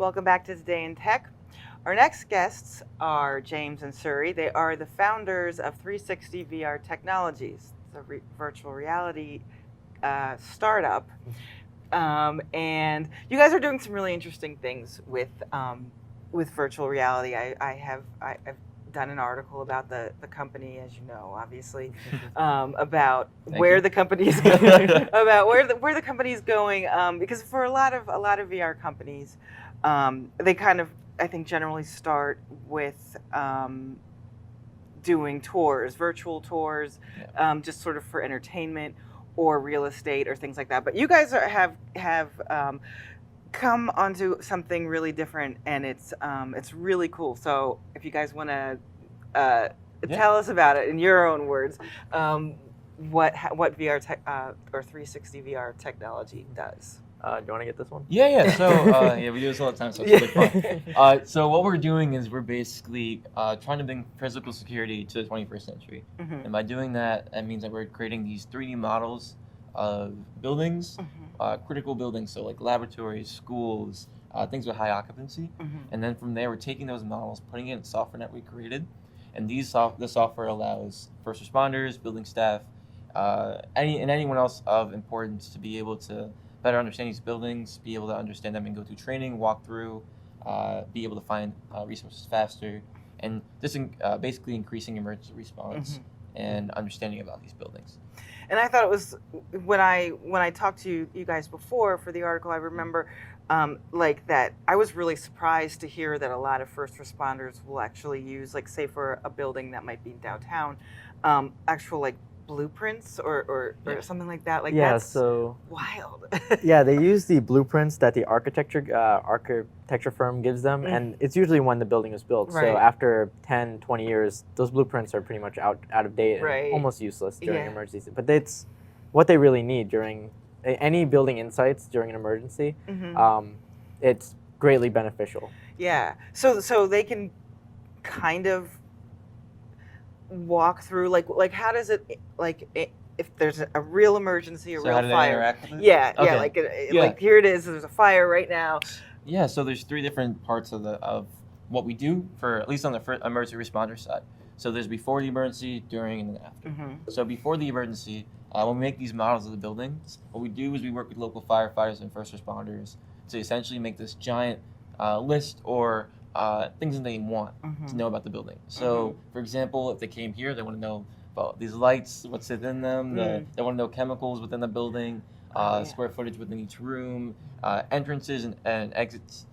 Welcome back to Today in Tech. Our next guests are James and Suri. They are the founders of 360 VR Technologies, the virtual reality startup. And you guys are doing some really interesting things with virtual reality. I've done an article about the company, as you know, obviously, about where the company is going, about where the company is going. Because for a lot of VR companies, they kind of, I think, generally start with doing tours, virtual tours, just sort of for entertainment or real estate or things like that. But you guys have come onto something really different, and it's really cool. So if you guys want to tell us about it in your own words, what VR tech or 360 VR technology does. Do you want to get this one? Yeah. So we do this all the time, so it's really fun. So what we're doing is we're basically trying to bring physical security to the 21st century. Mm-hmm. And by doing that, that means that we're creating these 3D models of buildings, critical buildings, so like laboratories, schools, things with high occupancy. Mm-hmm. And then from there, we're taking those models, putting it in software that we created. And the software allows first responders, building staff, anyone else of importance to be able to better understand these buildings, be able to understand them and go through training, walk through, be able to find resources faster, and just basically increasing emergency response and understanding about these buildings. And I thought it was, when I talked to you guys before for the article, I remember like that I was really surprised to hear that a lot of first responders will actually use, like, say for a building that might be downtown, actual like blueprints or something like that. Like, that's so wild. Yeah, they use the blueprints that the architecture firm gives them, and it's usually when the building was built. Right. So after 10, 20 years, those blueprints are pretty much out of date and Right. almost useless during emergencies. But it's what they really need during any building insights during an emergency. It's greatly beneficial. Yeah. So they can kind of walk through, like how does it, like, if there's a real emergency, a So real how do they fire. interact with it? Yeah, Okay. like here it is. There's a fire right now. Yeah, so there's 3 different parts of what we do for, at least on the emergency responder side. So there's before the emergency, during, and then after. So before the emergency, when we make these models of the buildings, what we do is we work with local firefighters and first responders to essentially make this giant list or things that they want to know about the building. So, for example, if they came here, they want to know about these lights, what's within them. They want to know chemicals within the building, square footage within each room, entrances and exits,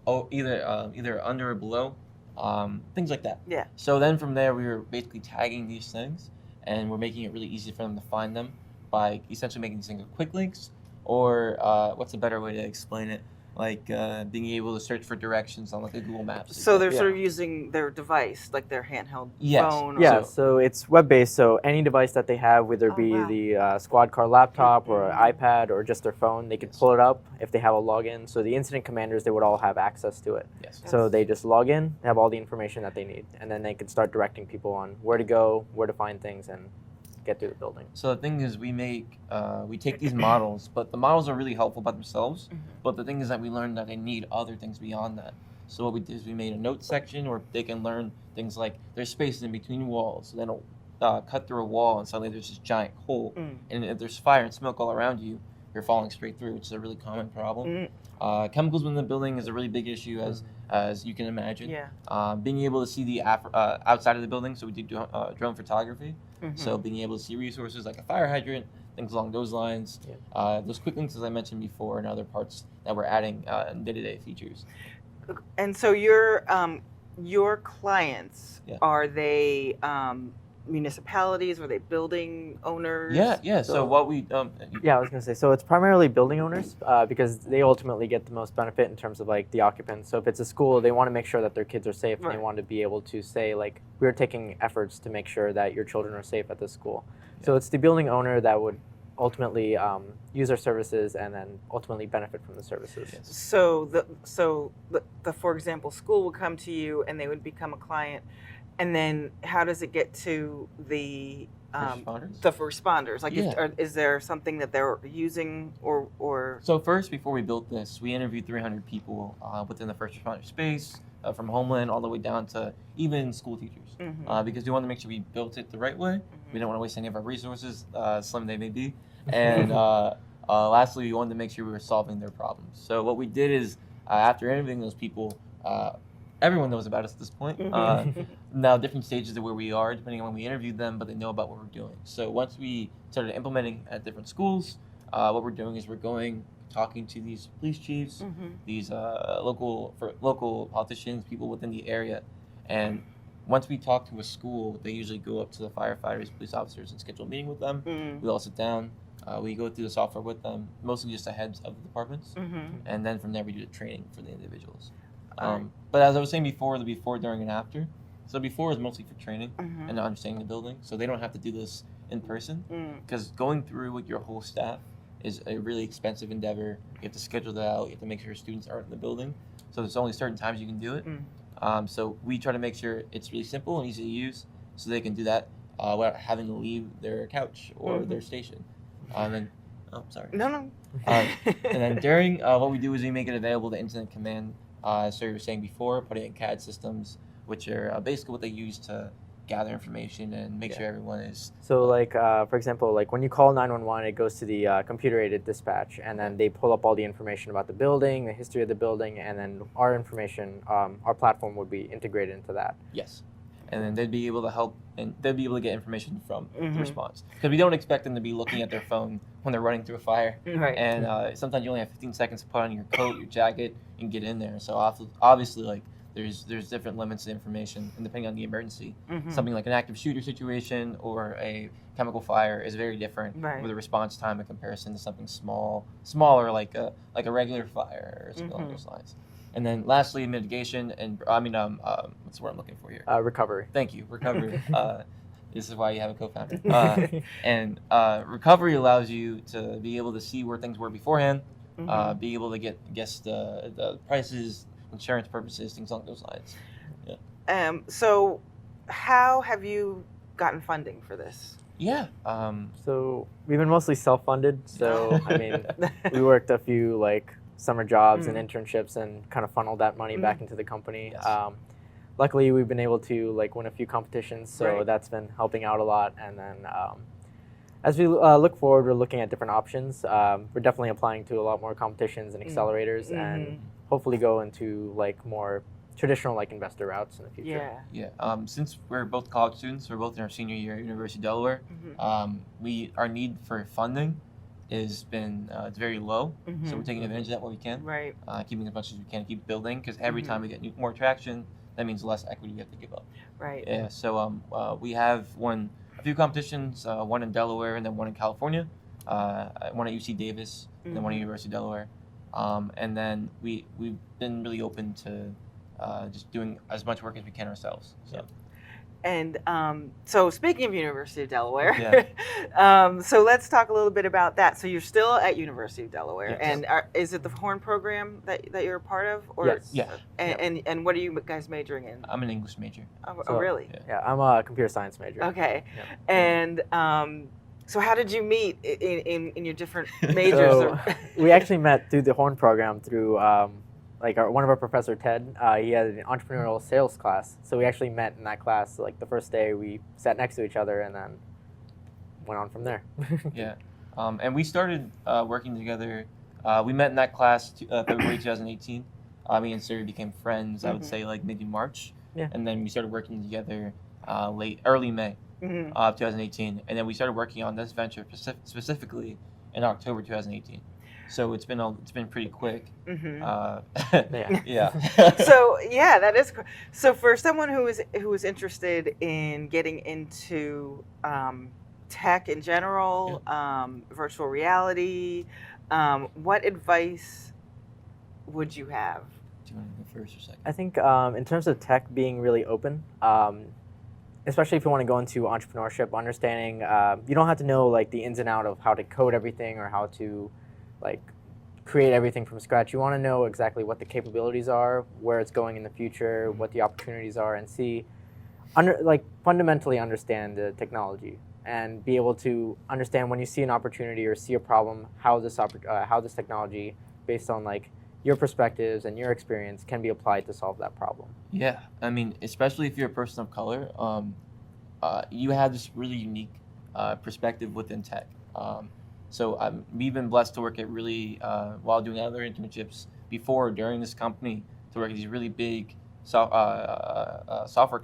either under or below, things like that. Yeah. So then from there, we were basically tagging these things, and we're making it really easy for them to find them by essentially making these things quick links, or what's a better way to explain it? Like being able to search for directions on like a Google Maps. So they're sort of using their device, like their handheld phone. Yeah, so it's web-based, so any device that they have, whether it be the squad car laptop or an iPad or just their phone, they can pull it up if they have a login. So the incident commanders, they would all have access to it. Yes. So they just log in, have all the information that they need, and then they can start directing people on where to go, where to find things, and get through the building. So the thing is, we take these models, but the models are really helpful by themselves. But the thing is that we learned that they need other things beyond that. So what we did is we made a note section where they can learn things like there's spaces in between walls. So they don't cut through a wall and suddenly there's this giant hole. And if there's fire and smoke all around you, you're falling straight through, which is a really common problem. Chemicals within the building is a really big issue, as you can imagine. Yeah. Being able to see the outside of the building, so we do drone photography. So being able to see resources like a fire hydrant, things along those lines. Those quick links, as I mentioned before, and other parts that we're adding in day-to-day features. And so your clients, are they municipalities? Are they building owners? Yeah. So what we Yeah, I was gonna say, so it's primarily building owners because they ultimately get the most benefit in terms of like the occupants. So if it's a school, they want to make sure that their kids are safe, and they want to be able to say like, we're taking efforts to make sure that your children are safe at this school. So it's the building owner that would ultimately use our services and then ultimately benefit from the services. So the for example, school would come to you and they would become a client, and then how does it get to the First responders? the responders? Like, Yeah. is there something that they're using or? So first, before we built this, we interviewed 300 people within the first responder space, from Homeland all the way down to even school teachers, because we wanted to make sure we built it the right way. We didn't want to waste any of our resources, slim they may be. And lastly, we wanted to make sure we were solving their problems. So what we did is, after interviewing those people, everyone knows about us at this point. Now, different stages of where we are, depending on when we interviewed them, but they know about what we're doing. So once we started implementing at different schools, what we're doing is we're going, talking to these police chiefs, these local politicians, people within the area. And once we talk to a school, they usually go up to the firefighters, police officers, and schedule a meeting with them. We all sit down. We go through the software with them, mostly just the heads of the departments. And then from there, we do the training for the individuals. But as I was saying before, the before, during, and after. So before is mostly for training and understanding the building. So they don't have to do this in person, because going through with your whole staff is a really expensive endeavor. You have to schedule that out. You have to make sure students aren't in the building. So there's only certain times you can do it. So we try to make sure it's really simple and easy to use, so they can do that without having to leave their couch or their station. And oh, sorry. No. And then during, what we do is we make it available to incident command. So you were saying before, put it in CAD systems, which are basically what they use to gather information and make sure everyone is. So like, for example, like when you call 911, it goes to the computer-aided dispatch, and then they pull up all the information about the building, the history of the building, and then our information, our platform would be integrated into that. Yes. And then they'd be able to help, and they'd be able to get information from the response. Because we don't expect them to be looking at their phone when they're running through a fire. Right. And sometimes you only have 15 seconds to put on your coat, your jacket, and get in there. So obviously, like, there's different limits to information, and depending on the emergency, something like an active shooter situation or a chemical fire is very different with a response time in comparison to something smaller like a regular fire or something along those lines. And then lastly, mitigation and what's the word I'm looking for here? Recovery. Thank you, recovery. This is why you have a co-founder. And recovery allows you to be able to see where things were beforehand, be able to guess the prices, insurance purposes, things along those lines. Yeah. So how have you gotten funding for this? Yeah. So we've been mostly self-funded. So I mean, we worked a few like summer jobs and internships and kind of funneled that money back into the company. Yes. Luckily, we've been able to like win a few competitions, so that's been helping out a lot. And then as we look forward, we're looking at different options. We're definitely applying to a lot more competitions and accelerators, and hopefully go into like more traditional like investor routes in the future. Since we're both college students, we're both in our senior year at University of Delaware. Our need for funding has been it's very low, so we're taking advantage of that where we can. Keeping as much as we can to keep building, because every time we get more traction, that means less equity we have to give up. So we have won a few competitions, one in Delaware and then one in California, one at UC Davis and then one at University of Delaware. And then we've been really open to just doing as much work as we can ourselves. So. And so speaking of University of Delaware, so let's talk a little bit about that. So you're still at University of Delaware, and is it the Horn program that you're a part of? Or, yes. Yeah. And what are you guys majoring in? I'm an English major. Oh, really? Yeah, I'm a computer science major. Okay. And so how did you meet in your different majors? So we actually met through the Horn program through one of our professor, Ted. He had an entrepreneurial sales class, so we actually met in that class. Like the first day, we sat next to each other, and then went on from there. And we started working together. We met in that class February 2018. Me and Siri became friends. I would say like maybe March, and then we started working together early May of 2018, and then we started working on this venture specifically in October 2018. So it's been pretty quick. So that is. So for someone who is interested in getting into tech in general, virtual reality, what advice would you have? Do you want to go first or second? I think in terms of tech being really open, especially if you want to go into entrepreneurship, understanding you don't have to know like the ins and outs of how to code everything or how to like create everything from scratch. You want to know exactly what the capabilities are, where it's going in the future, what the opportunities are, and fundamentally understand the technology and be able to understand when you see an opportunity or see a problem, how this technology, based on like your perspectives and your experience, can be applied to solve that problem. Yeah, I mean, especially if you're a person of color, you have this really unique perspective within tech. So we've been blessed to work at really, while doing other internships before or during this company, to work at these really big software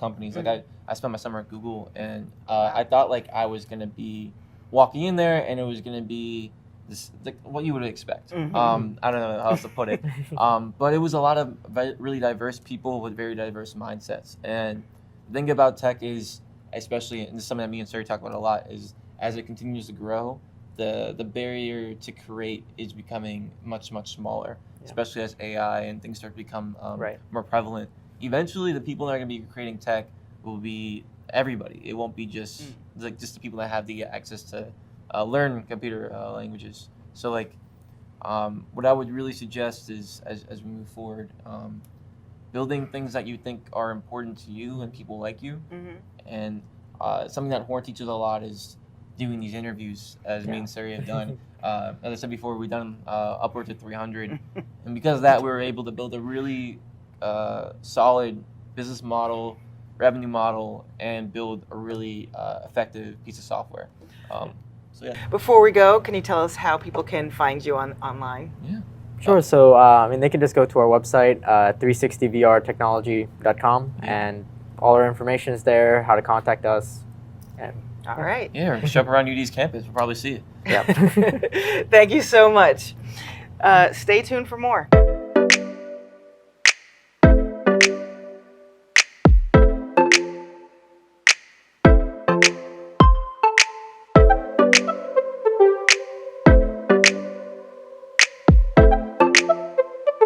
companies. Mm-hmm. Like I spent my summer at Google, and I thought like I was gonna be walking in there, and it was gonna be this, like, what you would expect. Mm-hmm. I don't know how else to put it, but it was a lot of really diverse people with very diverse mindsets. And the thing about tech is, especially, and this is something that me and Suri talk about a lot, is as it continues to grow, the barrier to create is becoming much smaller, especially as AI and things start to become more prevalent. Eventually, the people that are going to be creating tech will be everybody. It won't be just like just the people that have the access to learn computer languages. So like, what I would really suggest is, as we move forward, building things that you think are important to you and people like you. Mm-hmm. And something that Horn teaches a lot is doing these interviews, as me and Suri have done. As I said before, we've done upwards of 300. And because of that, we were able to build a really solid business model, revenue model, and build a really effective piece of software. So yeah. Before we go, can you tell us how people can find you online? Yeah. Sure. So I mean, they can just go to our website, 360vrtechnology.com, and all our information is there, how to contact us. And all right. Yeah, or show up around UD's campus. We'll probably see it. yeah. Thank you so much. Stay tuned for more.